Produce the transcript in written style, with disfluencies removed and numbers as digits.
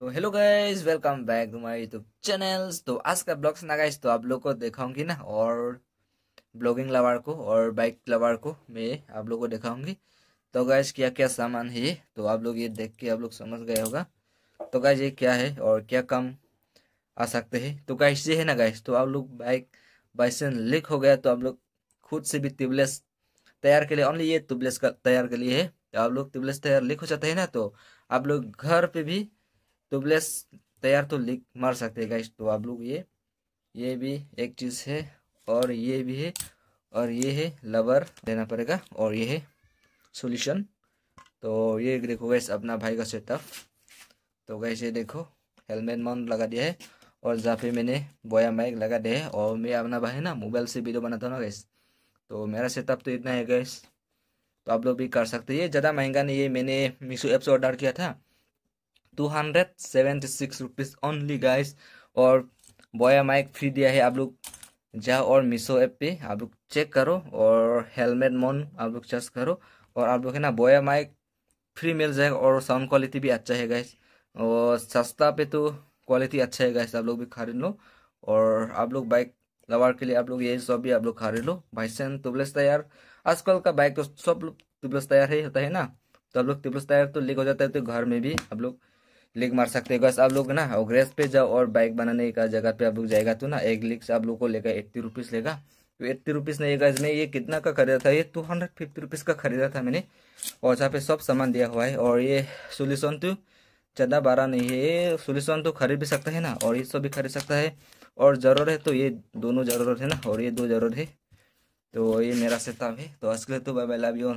तो hello guys, welcome back to my YouTube channels. तो आज का ब्लॉग ना गाइस, तो आप लोग को दिखाऊंगी ना, और ब्लॉगिंग लवर को और बाइक लवर को मैं आप लोग को दिखाऊंगी। तो गाइस क्या क्या सामान है ये, तो आप लोग ये देख के आप लोग समझ गए होगा। तो गाइस ये क्या है और क्या काम आ सकते हैं। तो गाइस ये है ना गाइस, तो आप लोग बाइक बाइसन लीक हो गया तो आप लोग खुद से भी ट्यूबलेस तैयार के लिए, ओनली ये ट्यूबलेस का तैयार के लिए है। तो आप लोग ट्यूबलेस तैयार लीक हो जाते हैं ना, तो आप लोग घर पे भी ट्यूबलेस तैयार तो लीक मार सकते हैं गाइस। तो आप लोग ये भी एक चीज़ है, और ये भी है, और ये है लवर देना पड़ेगा, और ये है सॉल्यूशन। तो ये देखो गाइस अपना भाई का सेटअप। तो गाइस ये देखो हेलमेट माउंट लगा दिया है, और जहाँ पे मैंने बोया माइक लगा दिया है, और मैं अपना भाई ना मोबाइल से वीडियो बनाता हूँ ना गाइस। तो मेरा सेटअप तो इतना है गाइस। तो आप लोग भी कर सकते हैं। ये ज़्यादा महंगा नहीं है, मैंने मीशो ऐप से ऑर्डर किया था। 276 रुपीज़ ओनली गाइस। और बोया माइक फ्री दिया है। आप लोग जाओ और मीशो ऐप पे आप लोग चेक करो, और हेलमेट मोन आप लोग सर्च करो, और आप लोग है ना बोया माइक फ्री मिल जाएगा। और साउंड क्वालिटी भी अच्छा है गाइस, और सस्ता पे तो क्वालिटी अच्छा है गाइस। आप लोग भी खरीद लो, और आप लोग बाइक लवर के लिए आप लोग ये सब भी आप लोग खरीद लो। भाईसन ट्यूबलेस टायर, आजकल का बाइक तो सब लोग ट्यूबलेस टायर ही होता है ना। तो आप लोग ट्यूबलेस टायर तो लीक हो जाता है, तो घर में भी आप लोग लीक मार सकते हैं। बस आप लोग ना और गैरेज पे जाओ, और बाइक बनाने का जगह पे आप लोग जाएगा तो ना एक लीक से आप लोग को लेगा 80 रुपीज़ लेगा। तो 80 रुपीज़ नहीं गाइस, मैं ये कितना का खरीदा था, ये 250 रुपीज़ का खरीदा था मैंने। और जहाँ पे सब सामान दिया हुआ है, और ये सोल्यूशन तो ज़्यादा बारह नहीं है, ये सोल्यूशन तो खरीद भी सकता है ना, और ये सब भी खरीद सकता है। और ज़रूरत है तो ये दोनों ज़रूरत है ना, और ये दो ज़रूरत है। तो ये मेरा सेटअप है। तो आज के लिए तो बाय बाय, लव यू।